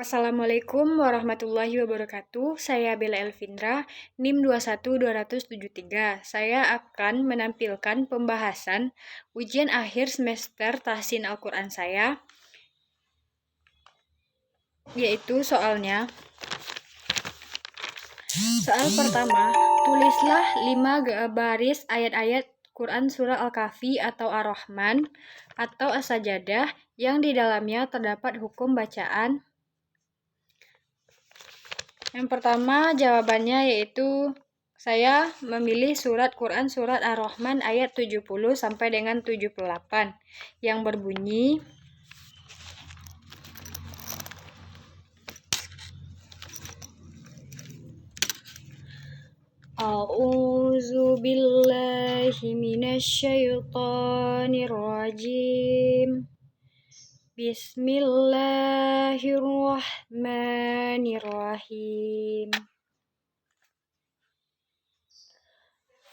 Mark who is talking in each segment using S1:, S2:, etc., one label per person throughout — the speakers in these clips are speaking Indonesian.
S1: Assalamualaikum warahmatullahi wabarakatuh. Saya Bella Elvindra, NIM 21273. Saya akan menampilkan pembahasan ujian akhir semester tahsin Al-Quran saya, yaitu soalnya. Soal pertama, tulislah 5 baris ayat-ayat Quran Surah Al-Kahfi atau Ar-Rahman atau As-Sajadah yang di dalamnya terdapat hukum bacaan. Yang pertama jawabannya yaitu saya memilih surat Quran surat Ar-Rahman ayat 70 sampai dengan 78 yang berbunyi A'udzu billahi minasyaitonir rajim. Bismillahirrahmanirrahim.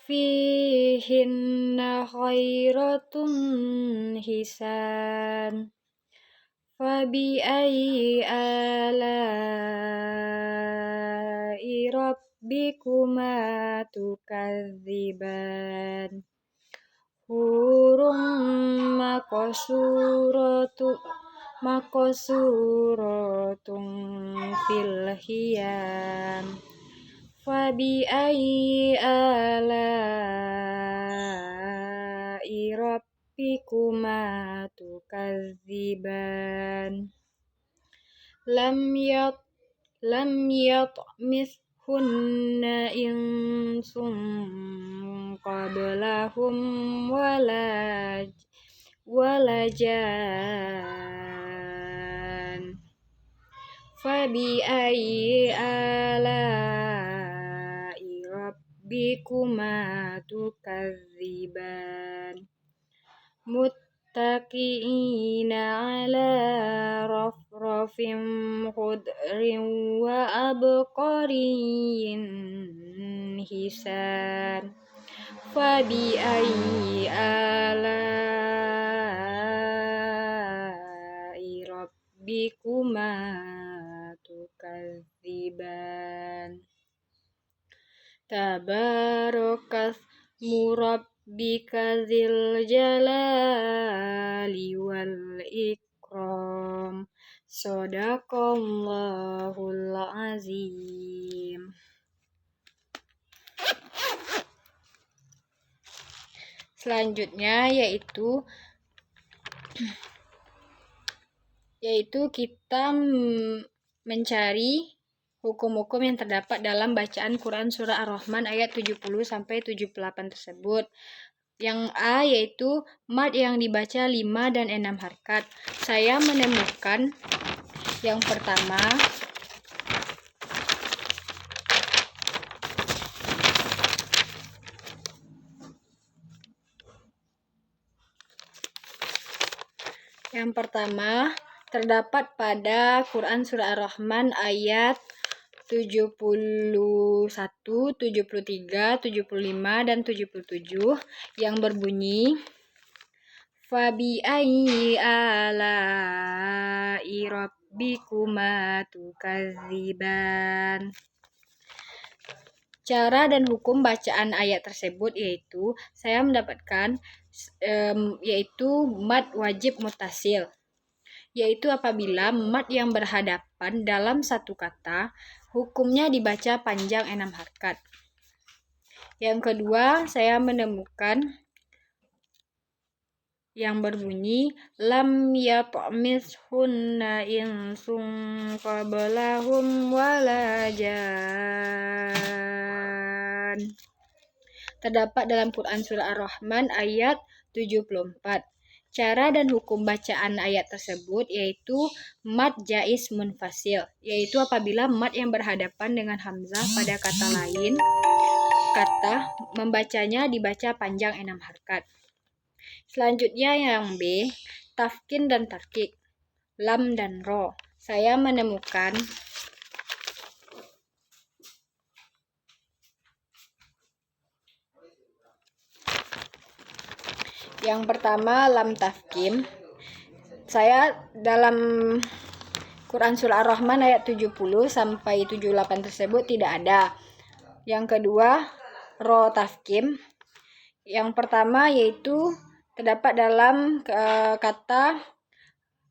S1: Fihinna khairatun hisan. Fabi ayyi ala'i rabbikuma tukadziban. Hurum maqsuratun fil hiyam. Fabi ayyi ala'i rabbikuma tukadziban. Lam yatmithunna insun qablahum wala jan. Fabi ayyi ala'i rabbikuma tukadziban. Muttaqi'ina ala rafrafin khudrin wa abqariyyin hisan. Fabi ayyi ala'i rabbikuma tukadziban. Tabarakasmu rabbika dzil jalali wal ikram. Shadaqallahul azim. Selanjutnya yaitu kita mencari hukum-hukum yang terdapat dalam bacaan Quran Surah Ar-Rahman ayat 70 sampai 78 tersebut. Yang A yaitu mad yang dibaca 5 dan 6 harkat. Saya menemukan yang pertama terdapat pada Quran Surah Ar-Rahman ayat 71, 73, 75, dan 77 yang berbunyi Fabi ayyi ala'i rabbikuma tukadziban. Cara dan hukum bacaan ayat tersebut yaitu saya mendapatkan yaitu mad wajib muttasil, yaitu apabila mad yang berhadapan dalam satu kata hukumnya dibaca panjang 6 harkat. Yang kedua, saya menemukan yang berbunyi lam yatmithunna insun qablahum wala jan. Terdapat dalam Quran Surah Ar-Rahman ayat 74. Cara dan hukum bacaan ayat tersebut yaitu mad jaiz munfasil, yaitu apabila mad yang berhadapan dengan hamzah pada kata lain membacanya dibaca panjang 6 harkat. Selanjutnya yang B, tafkin dan tarkik, lam dan ro. Saya menemukan yang pertama lam tafkim. Saya dalam Quran Surah Ar-Rahman ayat 70 sampai 78 tersebut tidak ada. Yang kedua, ro tafkim. Yang pertama yaitu terdapat dalam kata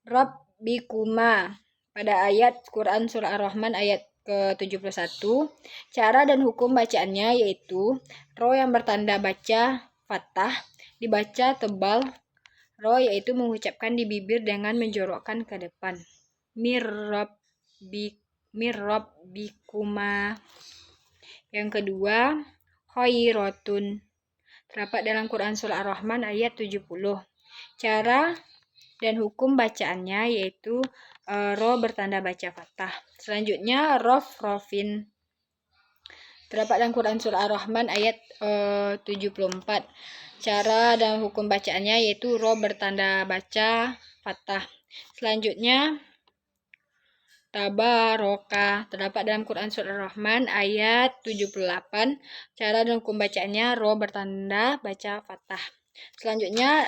S1: Rabbikuma pada ayat Quran Surah Ar-Rahman ayat ke-71. Cara dan hukum bacaannya yaitu ro yang bertanda baca fathah dibaca tebal. Ro yaitu mengucapkan di bibir dengan menjorokkan ke depan. Bikuma. Yang kedua, khairotun. Terdapat dalam Quran Surah Ar-Rahman ayat 70. Cara dan hukum bacaannya yaitu ro bertanda baca fathah. Selanjutnya rofin. Terdapat dalam Quran Surah Ar-Rahman ayat 74. Cara dan hukum bacaannya yaitu ro bertanda baca fathah. Selanjutnya tabaroka. Terdapat dalam Quran Surah Ar-Rahman ayat 78. Cara dan hukum bacaannya ro bertanda baca fathah. Selanjutnya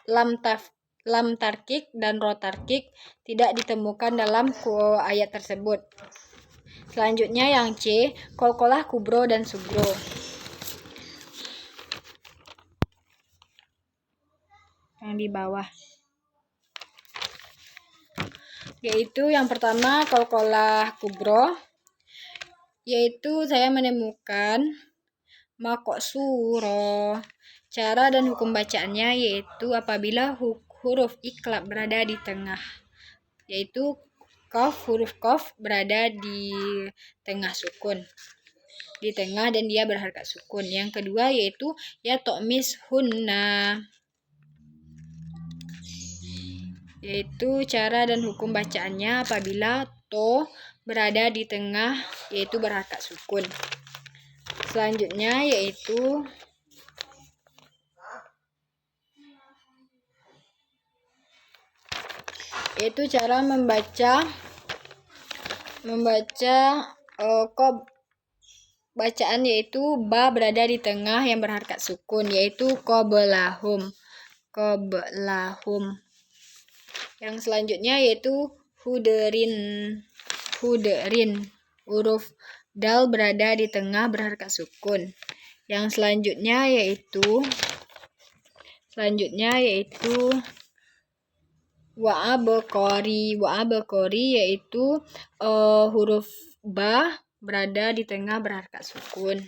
S1: lam tarkik dan ro tarkik tidak ditemukan dalam ayat tersebut. Selanjutnya yang C, kolkolah kubro dan sugro. Yang di bawah. Yaitu yang pertama kolkolah kubro. Yaitu saya menemukan makok suro. Cara dan hukum bacaannya yaitu apabila huruf iklab berada di tengah. Yaitu huruf qaf berada di tengah sukun. Di tengah dan dia berharakat sukun. Yang kedua yaitu ya to'mis hunna. Yaitu cara dan hukum bacaannya apabila to berada di tengah yaitu berharakat sukun. Selanjutnya yaitu cara membaca bacaan yaitu ba berada di tengah yang berharakat sukun yaitu qoblahum. Yang selanjutnya yaitu huderin. Huruf dal berada di tengah berharakat sukun. Yang selanjutnya yaitu wa'abqori yaitu huruf ba berada di tengah berharakat sukun.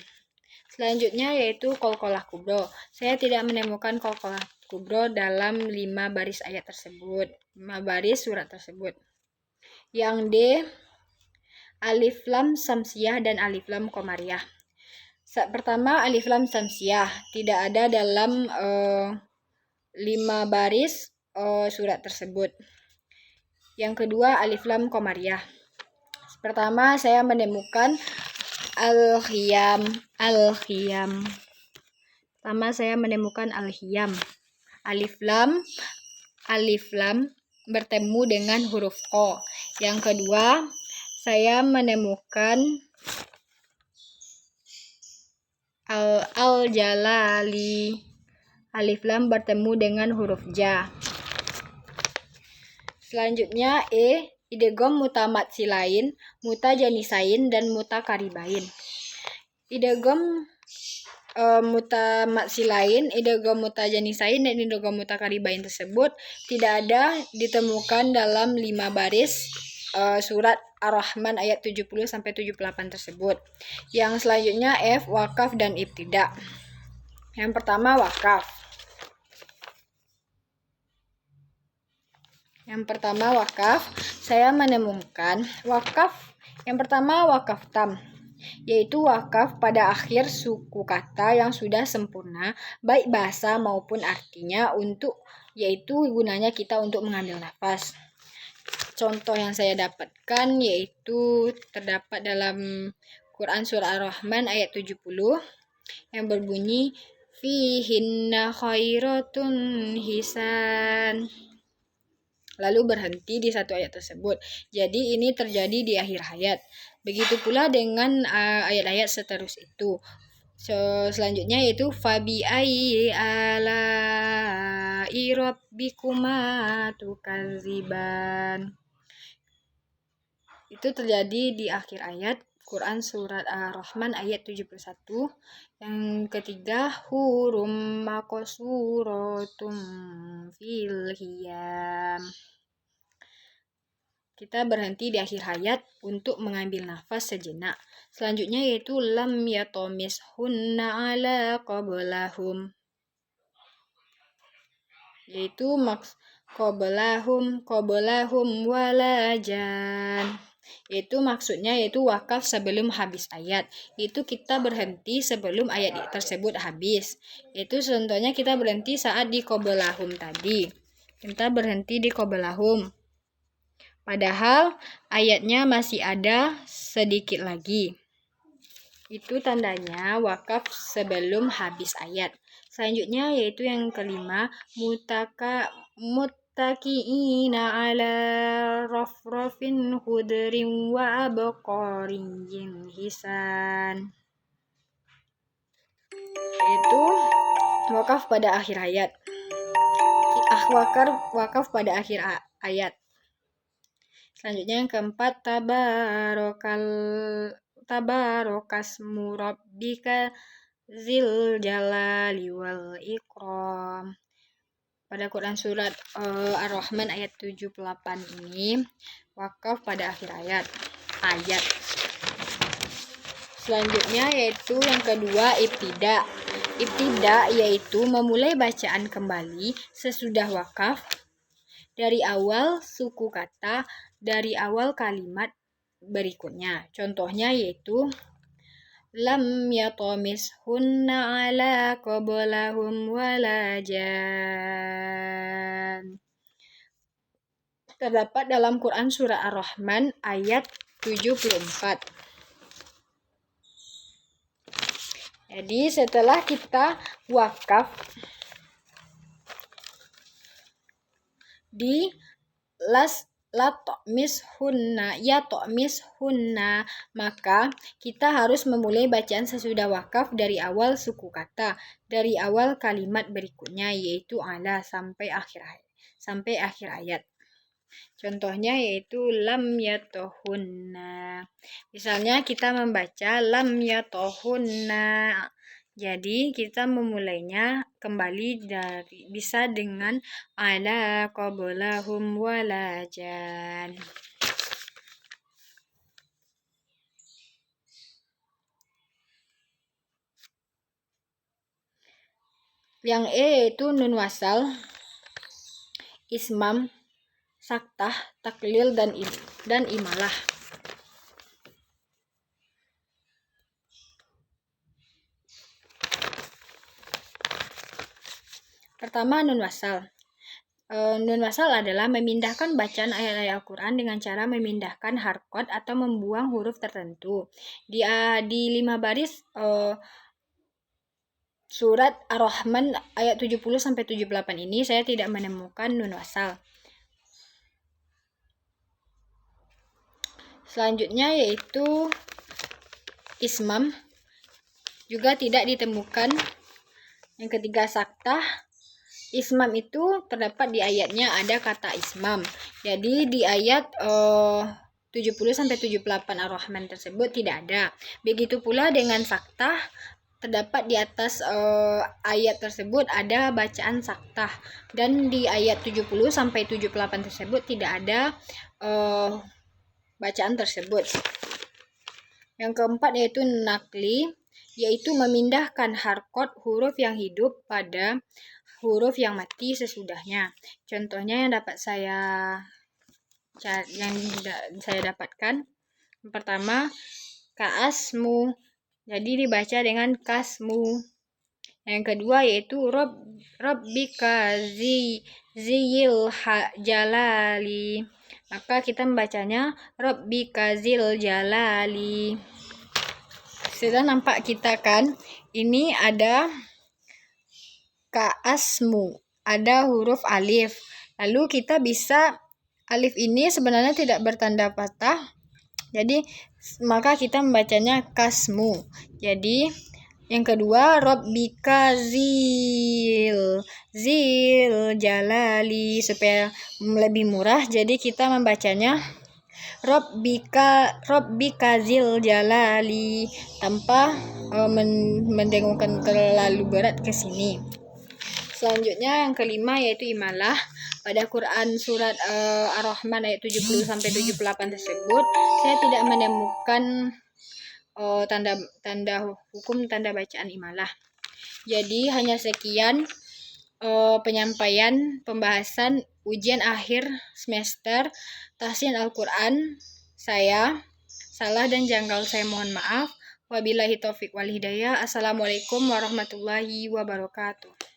S1: Selanjutnya yaitu kolkolah kubro. Saya tidak menemukan kolkolah kubro dalam 5 baris ayat tersebut, 5 baris surat tersebut. Yang D, alif lam samsiyah dan alif lam qamariyah. Pertama alif lam samsiyah tidak ada dalam 5 baris surat tersebut. Yang kedua alif lam qamariyah. Pertama saya menemukan al-khiyam. Pertama saya menemukan al-khiyam. Alif lam bertemu dengan huruf q. Yang kedua saya menemukan al-jalali. Alif lam bertemu dengan huruf ja. Selanjutnya idgham mutamatsilain, mutajanisain dan mutakaribain. Idgham mutamatsilain, idgham mutajanisain dan idgham mutakaribain tersebut tidak ada ditemukan dalam 5 baris surat Ar-Rahman ayat 70 sampai 78 tersebut. Yang selanjutnya F, wakaf dan ibtida. Yang pertama wakaf. Saya menemukan wakaf. Yang pertama wakaf tam, yaitu wakaf pada akhir suku kata yang sudah sempurna baik bahasa maupun artinya yaitu gunanya kita untuk mengambil nafas. Contoh yang saya dapatkan yaitu terdapat dalam Quran Surah Ar-Rahman ayat 70 yang berbunyi fihinna khairatun hisan. Lalu berhenti di satu ayat tersebut. Jadi ini terjadi di akhir ayat. Begitu pula dengan ayat-ayat seterus itu. Selanjutnya yaitu fabi ayyi ala'i rabbikuma tukadziban. Itu terjadi di akhir ayat Quran surat Ar-Rahman ayat 71. Yang ketiga, hurum maqsuratun fil hiyam. Kita berhenti di akhir ayat untuk mengambil nafas sejenak. Selanjutnya yaitu lam yatomishunna ala qablahum. Yaitu qablahum walajan. Itu maksudnya yaitu wakaf sebelum habis ayat. Itu kita berhenti sebelum ayat tersebut habis. Itu contohnya kita berhenti saat di qablahum tadi. Kita berhenti di qablahum. Padahal ayatnya masih ada sedikit lagi. Itu tandanya wakaf sebelum habis ayat. Selanjutnya yaitu yang kelima, muttaqiina ala rafrafin khudrin wa abqariyyin hisan. Itu wakaf pada akhir ayat. Wakaf pada akhir ayat. Selanjutnya yang keempat, tabarokasmu rabbika zil jalali wal ikram. Pada Quran surat Ar-Rahman ayat 78 ini wakaf pada akhir ayat. Selanjutnya yaitu yang kedua, ibtida. Ibtida yaitu memulai bacaan kembali sesudah wakaf dari awal suku kata, dari awal kalimat berikutnya. Contohnya yaitu lam yatomishunna ala qablahum walajan. Terdapat dalam Quran surah Ar-Rahman ayat 74. Jadi setelah kita wakaf di yatomishunna, maka kita harus memulai bacaan sesudah wakaf dari awal suku kata, dari awal kalimat berikutnya yaitu ala sampai akhir ayat. Contohnya yaitu lam yatohunna. Misalnya kita membaca lam yatohunna. Jadi kita memulainya kembali bisa dengan ala qablahum walajan. Yang yaitu nun wasal, ismam, saktah, taklil dan imalah. Pertama, nun wasal. Nun wasal adalah memindahkan bacaan ayat-ayat Al-Quran dengan cara memindahkan harkat atau membuang huruf tertentu. Di 5 baris surat Ar-Rahman ayat 70-78 ini saya tidak menemukan nun wasal. Selanjutnya yaitu ismam, juga tidak ditemukan. Yang ketiga, saktah. Ismam itu terdapat di ayatnya ada kata ismam. Jadi di ayat 70-78 Ar-Rahman tersebut tidak ada. Begitu pula dengan saktah, terdapat di atas ayat tersebut ada bacaan saktah. Dan di ayat 70-78 tersebut tidak ada bacaan tersebut. Yang keempat yaitu nakli, yaitu memindahkan harkat huruf yang hidup pada huruf yang mati sesudahnya. Contohnya yang saya dapatkan, yang pertama kaasmu, jadi dibaca dengan kasmu. Yang kedua yaitu rabbika zil jalali, maka kita membacanya rabbika zil jalali. Sudah nampak kita kan, ini ada kaasmu, ada huruf alif. Lalu kita bisa, alif ini sebenarnya tidak bertanda patah, jadi maka kita membacanya kasmu. Jadi yang kedua rabbika zil jalali, supaya lebih murah jadi kita membacanya Rabbika zil jalali, tanpa mendengungkan terlalu berat ke sini. Selanjutnya yang kelima yaitu imalah. Pada Quran surat Ar-Rahman ayat 70 sampai 78 tersebut saya tidak menemukan tanda hukum tanda bacaan imalah. Jadi hanya sekian penyampaian pembahasan ujian akhir semester tahsin Al-Quran. Saya salah dan janggal saya mohon maaf. Wabillahi taufik wal hidayah. Assalamualaikum warahmatullahi wabarakatuh.